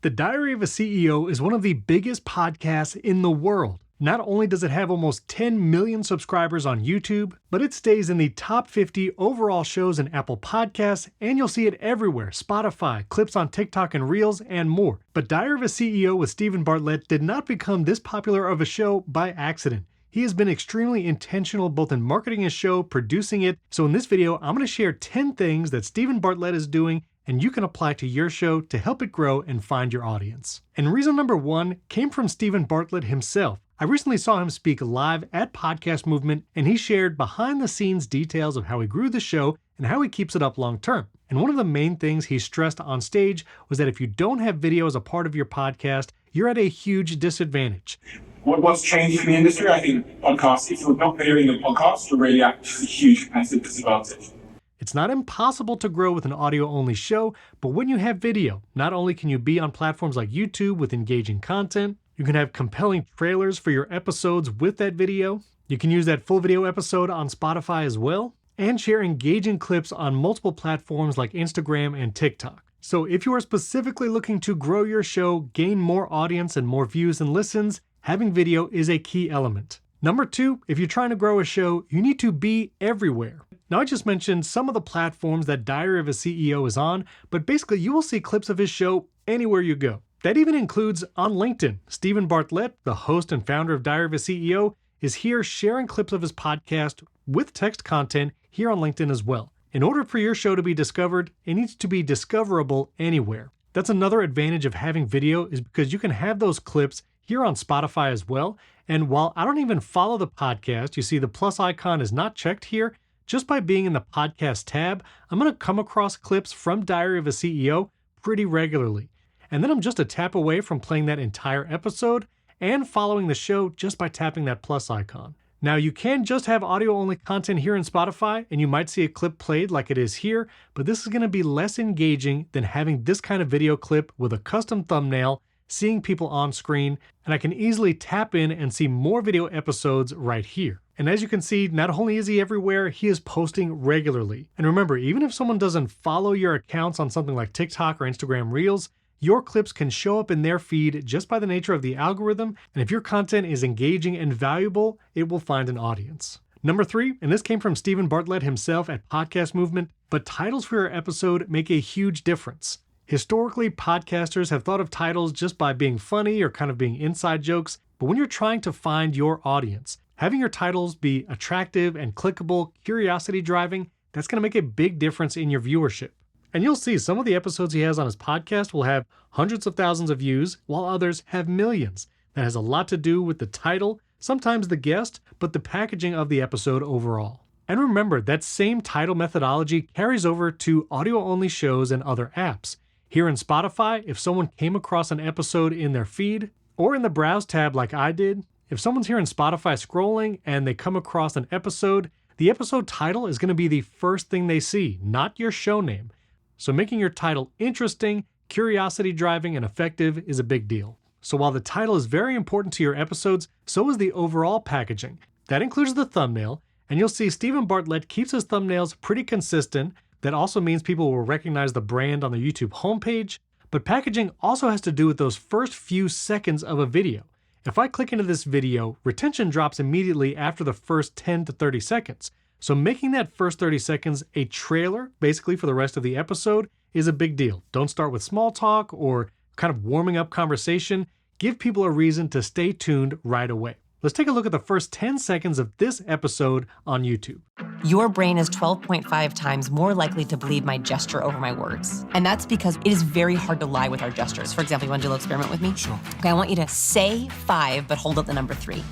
The Diary of a CEO is one of the biggest podcasts in the world. Not only does it have almost 10 million subscribers on YouTube, but it stays in the top 50 overall shows in Apple Podcasts, and you'll see it everywhere: Spotify, clips on TikTok and Reels, and more. But Diary of a CEO with Steven Bartlett did not become this popular of a show by accident. He has been extremely intentional both in marketing his show, producing it. So in this video, I'm going to share 10 things that Steven Bartlett is doing and you can apply to your show to help it grow and find your audience. And reason number 1 came from Steven Bartlett himself. I recently saw him speak live at Podcast Movement, and he shared behind the scenes details of how he grew the show and how he keeps it up long term. And one of the main things he stressed on stage was that if you don't have video as a part of your podcast, you're at a huge disadvantage. What's changed in the industry? I think podcasts, if you're not videoing a podcast, you're really at a huge competitive disadvantage. It's not impossible to grow with an audio-only show, but when you have video, not only can you be on platforms like YouTube with engaging content, you can have compelling trailers for your episodes with that video, you can use that full video episode on Spotify as well, and share engaging clips on multiple platforms like Instagram and TikTok. So if you are specifically looking to grow your show, gain more audience and more views and listens, having video is a key element. Number 2, if you're trying to grow a show, you need to be everywhere. Now, I just mentioned some of the platforms that Diary of a CEO is on, but basically you will see clips of his show anywhere you go. That even includes on LinkedIn. Steven Bartlett, the host and founder of Diary of a CEO, is here sharing clips of his podcast with text content here on LinkedIn as well. In order for your show to be discovered, it needs to be discoverable anywhere. That's another advantage of having video, is because you can have those clips here on Spotify as well. And while I don't even follow the podcast, you see the plus icon is not checked here. Just by being in the podcast tab, I'm going to come across clips from Diary of a CEO pretty regularly. And then I'm just a tap away from playing that entire episode and following the show just by tapping that plus icon. Now, you can just have audio-only content here in Spotify, and you might see a clip played like it is here, but this is going to be less engaging than having this kind of video clip with a custom thumbnail, seeing people on screen, and I can easily tap in and see more video episodes right here. And as you can see, not only is he everywhere, he is posting regularly. And remember, even if someone doesn't follow your accounts on something like TikTok or Instagram Reels, your clips can show up in their feed just by the nature of the algorithm, and if your content is engaging and valuable, it will find an audience. Number 3, and this came from Steven Bartlett himself at Podcast Movement, but titles for your episode make a huge difference. Historically, podcasters have thought of titles just by being funny or kind of being inside jokes, but when you're trying to find your audience, having your titles be attractive and clickable, curiosity-driving, that's going to make a big difference in your viewership. And you'll see some of the episodes he has on his podcast will have hundreds of thousands of views, while others have millions. That has a lot to do with the title, sometimes the guest, but the packaging of the episode overall. And remember, that same title methodology carries over to audio-only shows and other apps. Here in Spotify, if someone came across an episode in their feed, or in the Browse tab like I did, if someone's here in Spotify scrolling and they come across an episode, the episode title is going to be the first thing they see, not your show name. So making your title interesting, curiosity-driving, and effective is a big deal. So while the title is very important to your episodes, so is the overall packaging. That includes the thumbnail, and you'll see Steven Bartlett keeps his thumbnails pretty consistent. That also means people will recognize the brand on the YouTube homepage, but packaging also has to do with those first few seconds of a video. If I click into this video, retention drops immediately after the first 10 to 30 seconds. So making that first 30 seconds a trailer, basically for the rest of the episode, is a big deal. Don't start with small talk or kind of warming up conversation. Give people a reason to stay tuned right away. Let's take a look at the first 10 seconds of this episode on YouTube. Your brain is 12.5 times more likely to believe my gesture over my words. And that's because it is very hard to lie with our gestures. For example, you want to do a little experiment with me? Sure. Okay, I want you to say 5, but hold up the number 3.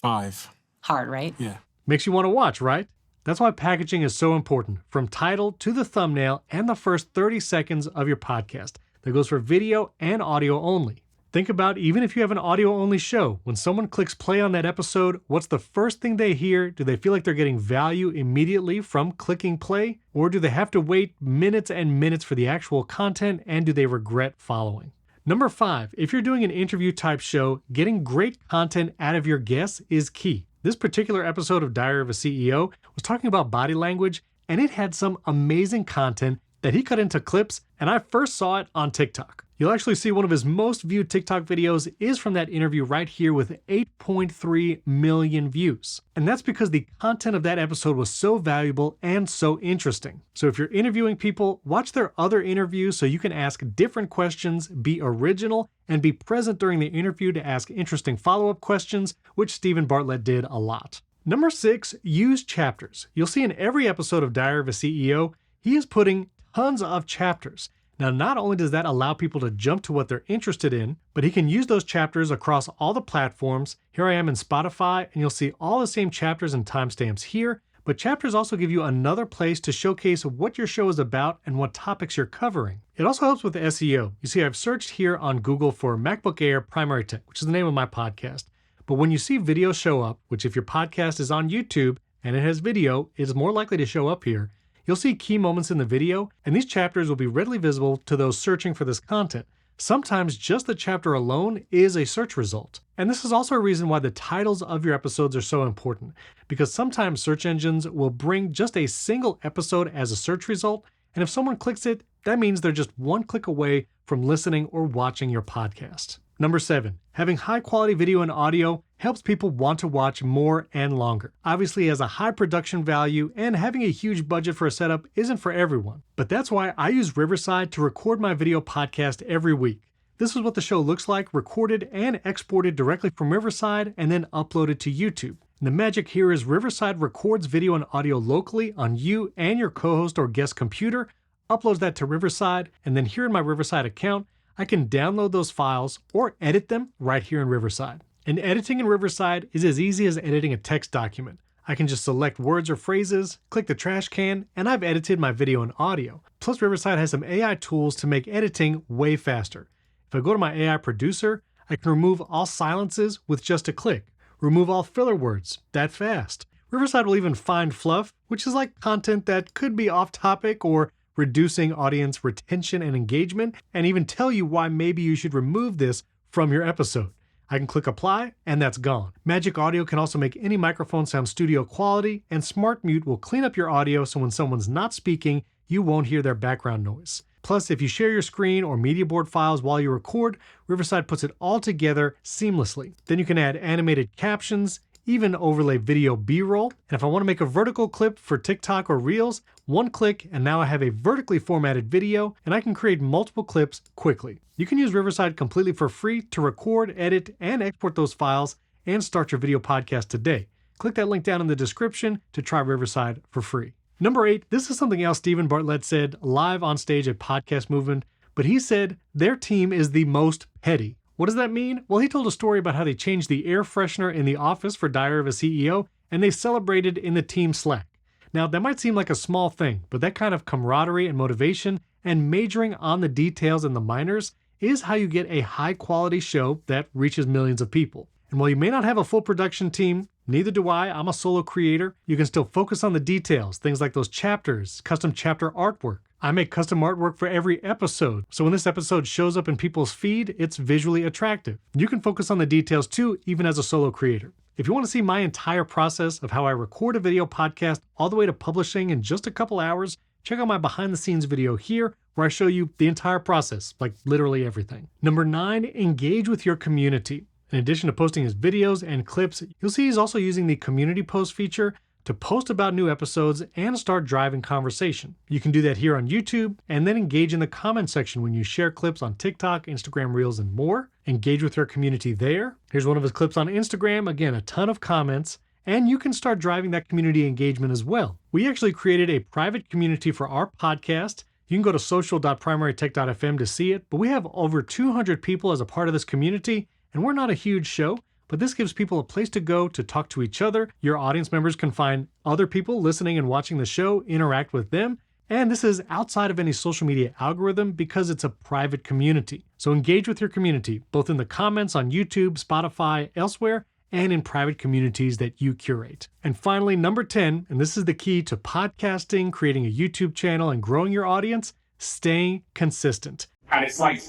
5. Hard, right? Yeah. Makes you want to watch, right? That's why packaging is so important, from title to the thumbnail and the first 30 seconds of your podcast. That goes for video and audio only. Think about, even if you have an audio-only show, when someone clicks play on that episode, what's the first thing they hear? Do they feel like they're getting value immediately from clicking play? Or do they have to wait minutes and minutes for the actual content, and do they regret following? Number 5, if you're doing an interview type show, getting great content out of your guests is key. This particular episode of Diary of a CEO was talking about body language, and it had some amazing content that he cut into clips, and I first saw it on TikTok. You'll actually see one of his most viewed TikTok videos is from that interview right here with 8.3 million views. And that's because the content of that episode was so valuable and so interesting. So if you're interviewing people, watch their other interviews so you can ask different questions, be original, and be present during the interview to ask interesting follow-up questions, which Stephen Bartlett did a lot. Number 6, use chapters. You'll see in every episode of Diary of a CEO, he is putting tons of chapters. Now, not only does that allow people to jump to what they're interested in, but he can use those chapters across all the platforms. Here I am in Spotify, and you'll see all the same chapters and timestamps here, but chapters also give you another place to showcase what your show is about and what topics you're covering. It also helps with SEO. You see, I've searched here on Google for MacBook Air Primary Tech, which is the name of my podcast. But when you see video show up, which if your podcast is on YouTube and it has video, it's more likely to show up here. You'll see key moments in the video, and these chapters will be readily visible to those searching for this content. Sometimes just the chapter alone is a search result. And this is also a reason why the titles of your episodes are so important, because sometimes search engines will bring just a single episode as a search result, and if someone clicks it, that means they're just one click away from listening or watching your podcast. Number 7, having high quality video and audio helps people want to watch more and longer. Obviously, it has a high production value, and having a huge budget for a setup isn't for everyone. But that's why I use Riverside to record my video podcast every week. This is what the show looks like, recorded and exported directly from Riverside and then uploaded to YouTube. And the magic here is Riverside records video and audio locally on you and your co-host or guest computer, uploads that to Riverside, and then here in my Riverside account, I can download those files or edit them right here in Riverside. And editing in Riverside is as easy as editing a text document. I can just select words or phrases, click the trash can, and I've edited my video and audio. Plus, Riverside has some AI tools to make editing way faster. If I go to my AI producer, I can remove all silences with just a click, remove all filler words that fast. Riverside will even find fluff, which is like content that could be off topic or reducing audience retention and engagement, and even tell you why maybe you should remove this from your episode. I can click apply, and that's gone. Magic Audio can also make any microphone sound studio quality, and Smart Mute will clean up your audio so when someone's not speaking, you won't hear their background noise. Plus, if you share your screen or media board files while you record, Riverside puts it all together seamlessly. Then you can add animated captions, even overlay video B-roll. And if I want to make a vertical clip for TikTok or Reels, one click and now I have a vertically formatted video and I can create multiple clips quickly. You can use Riverside completely for free to record, edit, and export those files and start your video podcast today. Click that link down in the description to try Riverside for free. Number 8, this is something else Stephen Bartlett said live on stage at Podcast Movement, but he said their team is the most petty. What does that mean? Well, he told a story about how they changed the air freshener in the office for Diary of a CEO, and they celebrated in the team Slack. Now, that might seem like a small thing, but that kind of camaraderie and motivation and majoring on the details and the minors is how you get a high-quality show that reaches millions of people. And while you may not have a full production team, neither do I, I'm a solo creator, you can still focus on the details, things like those chapters, custom chapter artwork. I make custom artwork for every episode, so when this episode shows up in people's feed, it's visually attractive. You can focus on the details too, even as a solo creator. If you want to see my entire process of how I record a video podcast all the way to publishing in just a couple hours, check out my behind the scenes video here where I show you the entire process, like literally everything. Number 9, engage with your community. In addition to posting his videos and clips, you'll see he's also using the community post feature to post about new episodes and start driving conversation. You can do that here on YouTube and then engage in the comment section when you share clips on TikTok, Instagram Reels, and more. Engage with your community there. Here's one of his clips on Instagram. Again, a ton of comments. And you can start driving that community engagement as well. We actually created a private community for our podcast. You can go to social.primarytech.fm to see it, but we have over 200 people as a part of this community, and we're not a huge show, but this gives people a place to go to talk to each other. Your audience members can find other people listening and watching the show, interact with them, and this is outside of any social media algorithm because it's a private community. So engage with your community, both in the comments on YouTube, Spotify, elsewhere, and in private communities that you curate. And finally, number 10, and this is the key to podcasting, creating a YouTube channel, and growing your audience, staying consistent. And it's like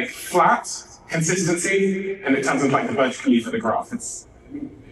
flat consistency, and it turns into like the Burj Khalifa of the graph. It's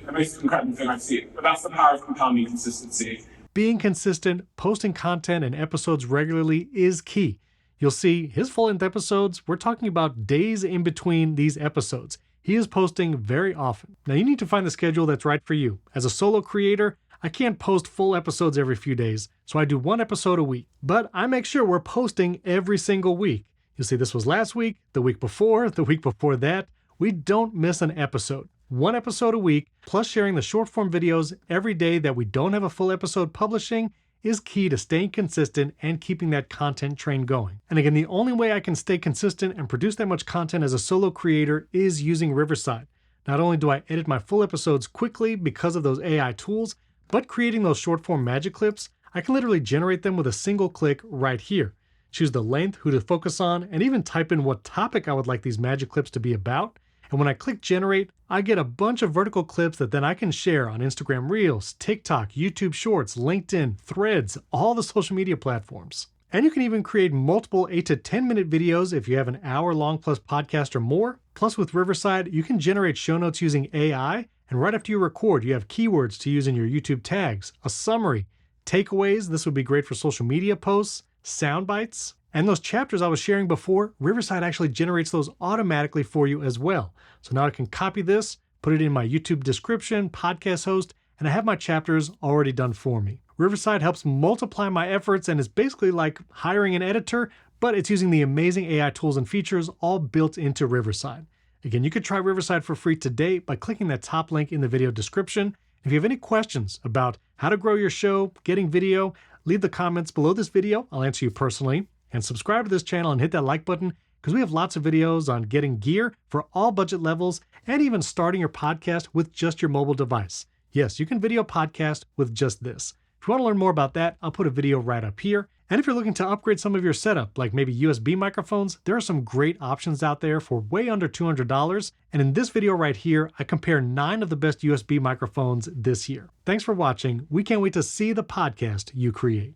the most incredible thing I've seen. But that's the power of compounding consistency. being consistent, posting content and episodes regularly is key. You'll see his full-length episodes, we're talking about days in between these episodes. He is posting very often. Now you need to find the schedule that's right for you. As a solo creator, I can't post full episodes every few days, so I do 1 episode a week. But I make sure we're posting every single week. You'll see this was last week, the week before that. We don't miss an episode. 1 episode a week, plus sharing the short form videos every day that we don't have a full episode publishing is key to staying consistent and keeping that content train going. And again, the only way I can stay consistent and produce that much content as a solo creator is using Riverside. Not only do I edit my full episodes quickly because of those AI tools, but creating those short form magic clips, I can literally generate them with a single click right here. Choose the length, who to focus on, and even type in what topic I would like these magic clips to be about. And when I click generate, I get a bunch of vertical clips that then I can share on Instagram Reels, TikTok, YouTube Shorts, LinkedIn, Threads, all the social media platforms. And you can even create multiple 8 to 10 minute videos if you have an hour-long plus podcast or more. Plus with Riverside, you can generate show notes using AI, and right after you record, you have keywords to use in your YouTube tags, a summary, takeaways, this would be great for social media posts, sound bites, and those chapters I was sharing before, Riverside actually generates those automatically for you as well. So now I can copy this, put it in my YouTube description, podcast host, and I have my chapters already done for me. Riverside helps multiply my efforts and is basically like hiring an editor, but it's using the amazing AI tools and features all built into Riverside. Again, you could try Riverside for free today by clicking that top link in the video description. If you have any questions about how to grow your show, getting video, leave the comments below this video. I'll answer you personally. And subscribe to this channel and hit that like button because we have lots of videos on getting gear for all budget levels and even starting your podcast with just your mobile device. Yes, you can video podcast with just this. If you want to learn more about that, I'll put a video right up here. And if you're looking to upgrade some of your setup, like maybe USB microphones, there are some great options out there for way under $200. And in this video right here, I compare 9 of the best USB microphones this year. Thanks for watching. We can't wait to see the podcast you create.